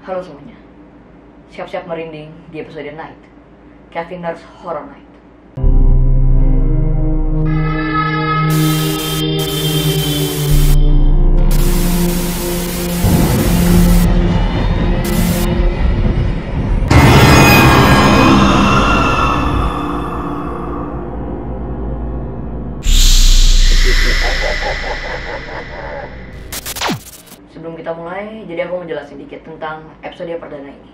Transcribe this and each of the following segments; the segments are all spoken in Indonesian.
Halo semuanya, siap-siap merinding di episode Night, Kevin Nurse Horror Night. Sebelum kita mulai, jadi aku mau jelasin dikit tentang episode perdana ini.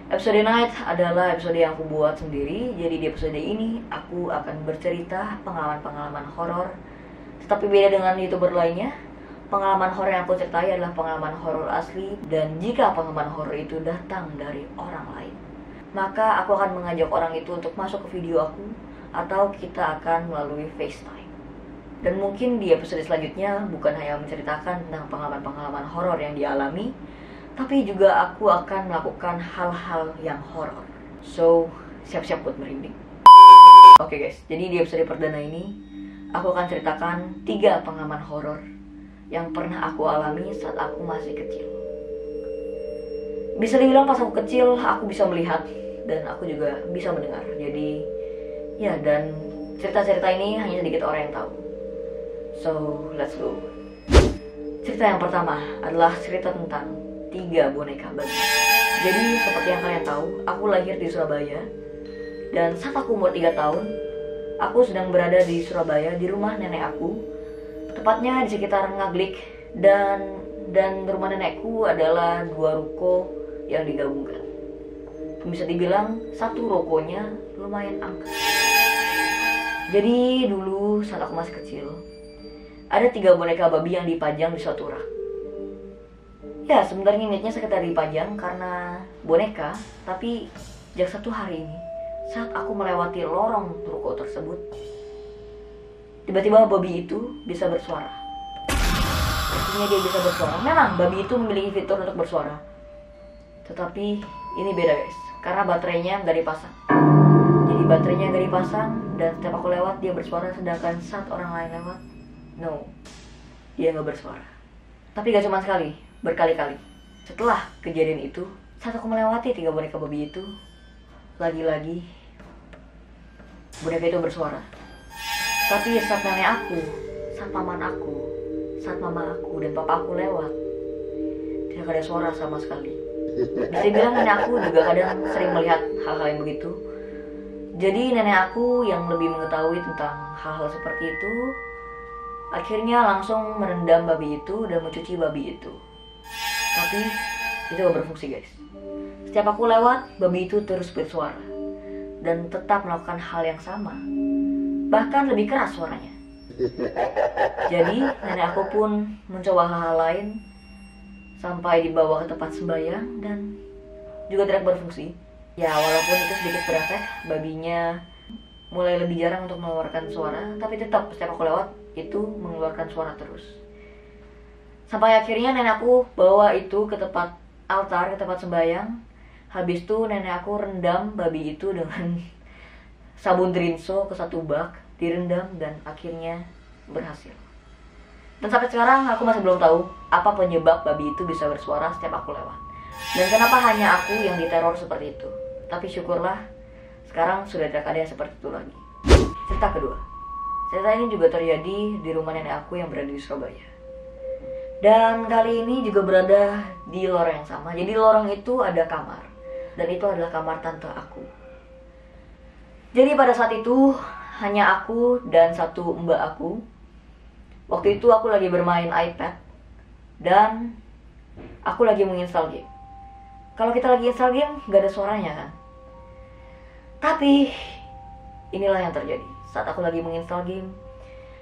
Episode Night adalah episode yang aku buat sendiri. Jadi di episode ini aku akan bercerita pengalaman-pengalaman horor. Tetapi beda dengan YouTuber lainnya, pengalaman horor yang aku ceritai adalah pengalaman horor asli. Dan jika pengalaman horor itu datang dari orang lain, maka aku akan mengajak orang itu untuk masuk ke video aku, atau kita akan melalui FaceTime. Dan mungkin di episode selanjutnya bukan hanya menceritakan tentang pengalaman-pengalaman horor yang dialami, tapi juga aku akan melakukan hal-hal yang horor. So, siap-siap buat merinding. Oke guys, jadi di episode perdana ini aku akan ceritakan 3 pengalaman horor yang pernah aku alami saat aku masih kecil. Bisa dibilang pas aku kecil aku bisa melihat dan aku juga bisa mendengar. Jadi ya, dan cerita-cerita ini hanya sedikit orang yang tahu. So, let's go. Cerita yang pertama adalah cerita tentang 3 boneka babi. Jadi, seperti yang kalian tahu, aku lahir di Surabaya. Dan saat aku umur 3 tahun, aku sedang berada di Surabaya, di rumah nenek aku. Tepatnya di sekitar Ngaglik. Dan rumah nenekku adalah 2 ruko yang digabungkan. Bisa dibilang satu rukonya lumayan angker. Jadi, dulu saat aku masih kecil, ada 3 boneka babi yang dipajang di suatu rak. Ya, sebenarnya niatnya sekedar dipajang karena boneka, tapi sejak satu hari ini, saat aku melewati lorong ruko tersebut, tiba-tiba babi itu bisa bersuara. Artinya dia bisa bersuara. Memang babi itu memiliki fitur untuk bersuara. Tetapi ini beda guys, karena baterainya nggak dipasang. Jadi baterainya nggak dipasang, dan setiap aku lewat dia bersuara, sedangkan saat orang lain lewat, no, dia nggak bersuara. Tapi gak cuma sekali, berkali-kali. Setelah kejadian itu, saat aku melewati 3 boneka babi itu, lagi-lagi boneka itu bersuara. Tapi saat nenek aku, saat paman aku, saat mama aku dan papa aku lewat, tidak ada suara sama sekali. Bisa bilang nenek aku juga kadang sering melihat hal-hal yang begitu. Jadi nenek aku yang lebih mengetahui tentang hal-hal seperti itu akhirnya langsung merendam babi itu dan mencuci babi itu. Tapi itu gak berfungsi guys. Setiap aku lewat, babi itu terus bersuara dan tetap melakukan hal yang sama, bahkan lebih keras suaranya. Jadi nenek aku pun mencoba hal-hal lain sampai dibawa ke tempat sembahyang dan juga tidak berfungsi. Ya, walaupun itu sedikit berefek, babinya mulai lebih jarang untuk mengeluarkan suara, tapi tetap setiap aku lewat itu mengeluarkan suara terus. Sampai akhirnya nenek aku bawa itu ke tempat altar, ke tempat sembahyang. Habis itu nenek aku rendam babi itu dengan sabun Drinso ke 1 bak, direndam dan akhirnya berhasil. Dan sampai sekarang aku masih belum tahu apa penyebab babi itu bisa bersuara setiap aku lewat, dan kenapa hanya aku yang diteror seperti itu. Tapi syukurlah sekarang sudah tidak ada yang seperti itu lagi. Cerita kedua. Cerita ini juga terjadi di rumah nenek aku yang berada di Surabaya. Dan kali ini juga berada di lorong yang sama. Jadi lorong itu ada kamar, dan itu adalah kamar tante aku. Jadi pada saat itu hanya aku dan 1 mbak aku. Waktu itu aku lagi bermain iPad dan aku lagi menginstal game. Kalau kita lagi install game gak ada suaranya kan. Tapi inilah yang terjadi saat aku lagi menginstal game.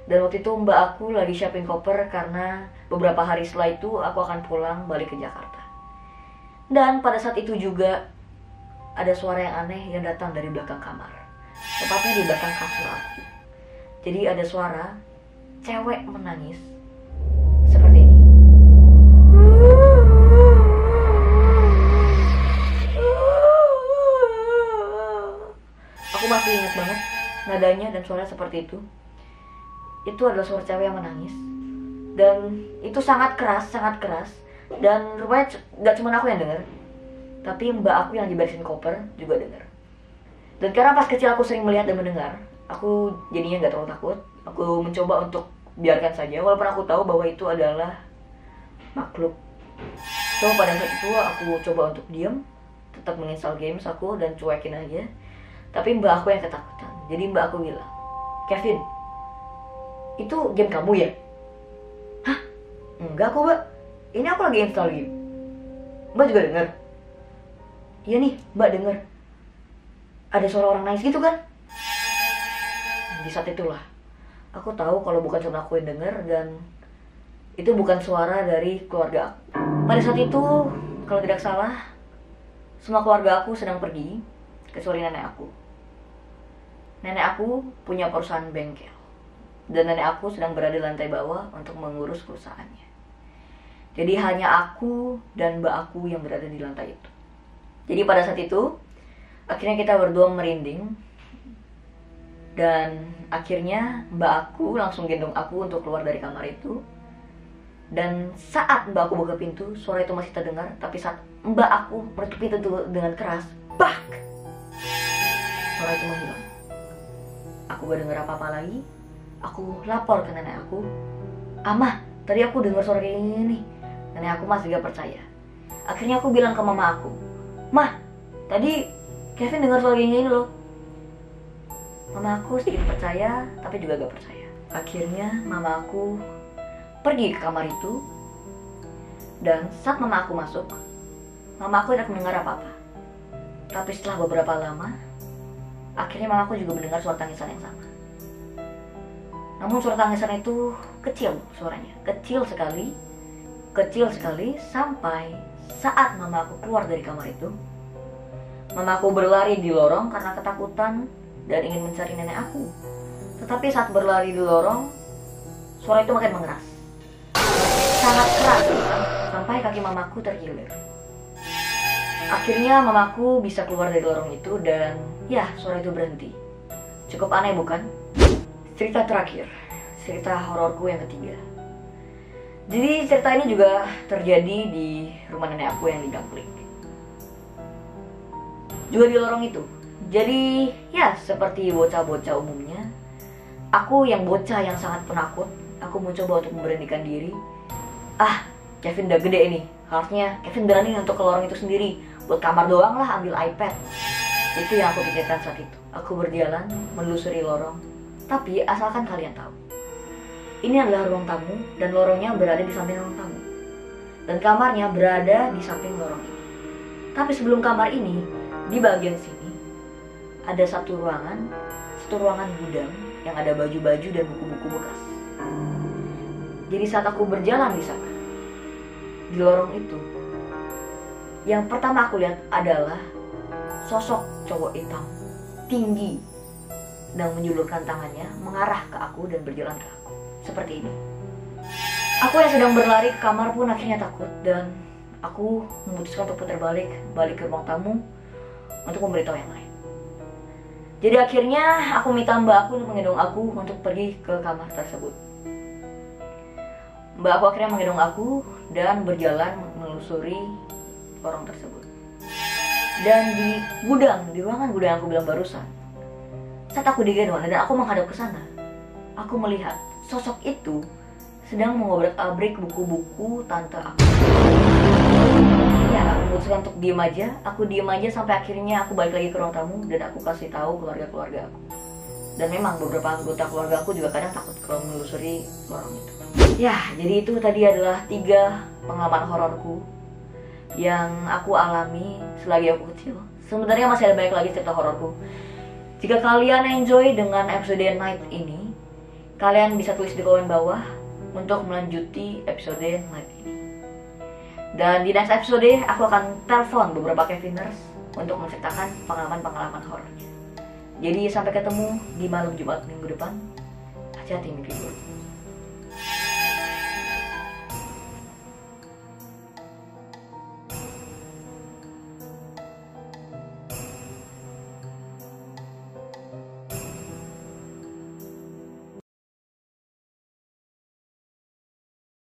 Dan waktu itu mbak aku lagi shopping koper karena beberapa hari setelah itu aku akan pulang balik ke Jakarta. Dan pada saat itu juga ada suara yang aneh yang datang dari belakang kamar, tepatnya di belakang kasur aku. Jadi ada suara cewek menangis seperti ini. Aku masih ingat banget nadanya dan suara seperti itu. Itu adalah suara cewek yang menangis. Dan itu sangat keras, sangat keras. Dan rupanya gak cuma aku yang denger, tapi mbak aku yang diberesin koper juga denger. Dan karena pas kecil aku sering melihat dan mendengar, aku jadinya gak terlalu takut. Aku mencoba untuk biarkan saja, walaupun aku tahu bahwa itu adalah makhluk. So pada saat itu aku coba untuk diam, tetap menginstal games aku dan cuekin aja. Tapi mbak aku yang ketakutan. Jadi mbak aku bilang, "Kevin, itu game kamu ya?" "Hah? Enggak kok mbak, ini aku lagi install game." "Mbak juga denger?" "Iya nih mbak denger, ada suara orang nangis gitu kan." Di saat itulah aku tahu kalau bukan cuma aku yang denger, dan itu bukan suara dari keluarga aku. Pada saat itu, kalau tidak salah, semua keluarga aku sedang pergi, kecuali nenek aku. Nenek aku punya perusahaan bengkel, dan nenek aku sedang berada di lantai bawah untuk mengurus perusahaannya. Jadi hanya aku dan mbak aku yang berada di lantai itu. Jadi pada saat itu, akhirnya kita berdua merinding. Dan akhirnya mbak aku langsung gendong aku untuk keluar dari kamar itu. Dan saat mbak aku buka pintu, suara itu masih terdengar. Tapi saat mbak aku menutup pintu dengan keras, bak! Suara itu menghilang. Aku gak dengar apa-apa lagi. Aku lapor ke nenek aku, "Amah, tadi aku dengar suara kayak gini." Nenek aku masih gak percaya. Akhirnya aku bilang ke mama aku, "Mah, tadi Kevin dengar suara kayak gini loh." Mama aku sedikit percaya, tapi juga gak percaya. Akhirnya mama aku pergi ke kamar itu. Dan saat mama aku masuk, mama aku tidak mendengar apa-apa. Tapi setelah beberapa lama, akhirnya mama aku juga mendengar suara tangisan yang sama. Namun suara tangisan itu kecil suaranya, kecil sekali sampai saat mama aku keluar dari kamar itu. Mama aku berlari di lorong karena ketakutan dan ingin mencari nenek aku. Tetapi saat berlari di lorong, suara itu makin mengeras, sangat keras, sampai kaki mamaku terkilir. Akhirnya mamaku bisa keluar dari lorong itu dan ya, suara itu berhenti. Cukup aneh bukan? Cerita terakhir, cerita hororku yang ketiga. Jadi cerita ini juga terjadi di rumah nenek aku yang di Gangklik, juga di lorong itu. Jadi ya, seperti bocah-bocah umumnya, aku yang bocah yang sangat penakut, aku mencoba untuk memberanikan diri. Kevin udah gede ini, harusnya Kevin berani untuk ke lorong itu sendiri. Buat kamar doang lah, ambil iPad. Itu yang aku pikirkan saat itu. Aku berjalan menelusuri lorong. Tapi asalkan kalian tahu, ini adalah ruang tamu, dan lorongnya berada di samping ruang tamu, dan kamarnya berada di samping lorong ini. Tapi sebelum kamar ini, di bagian sini ada satu ruangan gudang yang ada baju-baju dan buku-buku bekas. Jadi saat aku berjalan di sana, di lorong itu, yang pertama aku lihat adalah sosok cowok hitam, tinggi, dan menjulurkan tangannya mengarah ke aku dan berjalan ke aku, seperti ini. Aku yang sedang berlari ke kamar pun akhirnya takut, dan aku memutuskan untuk putar balik ke ruang tamu untuk memberitahu yang lain. Jadi akhirnya aku minta mbak aku untuk menggendong aku untuk pergi ke kamar tersebut. Mbak aku akhirnya menggendong aku dan berjalan menelusuri lorong tersebut. Dan di ruangan gudang yang aku bilang barusan, saat aku digendong dan aku menghadap ke sana, aku melihat sosok itu sedang mengobrak-abrik buku-buku tante aku. Ya, aku memutuskan untuk diem aja. Aku diem aja sampai akhirnya aku balik lagi ke ruang tamu dan aku kasih tahu keluarga-keluarga aku. Dan memang beberapa anggota keluarga aku juga kadang takut kalau menelusuri lorong itu. Ya, jadi itu tadi adalah 3 pengalaman hororku yang aku alami selagi aku kecil. Sebenarnya masih ada banyak lagi cerita hororku. Jika kalian enjoy dengan episode Night ini, kalian bisa tulis di komen bawah untuk melanjuti episode Night ini. Dan di next episode aku akan telepon beberapa Keviners untuk menceritakan pengalaman-pengalaman horornya. Jadi sampai ketemu di malam Jumat minggu depan. Hati-hati mimpi buruk.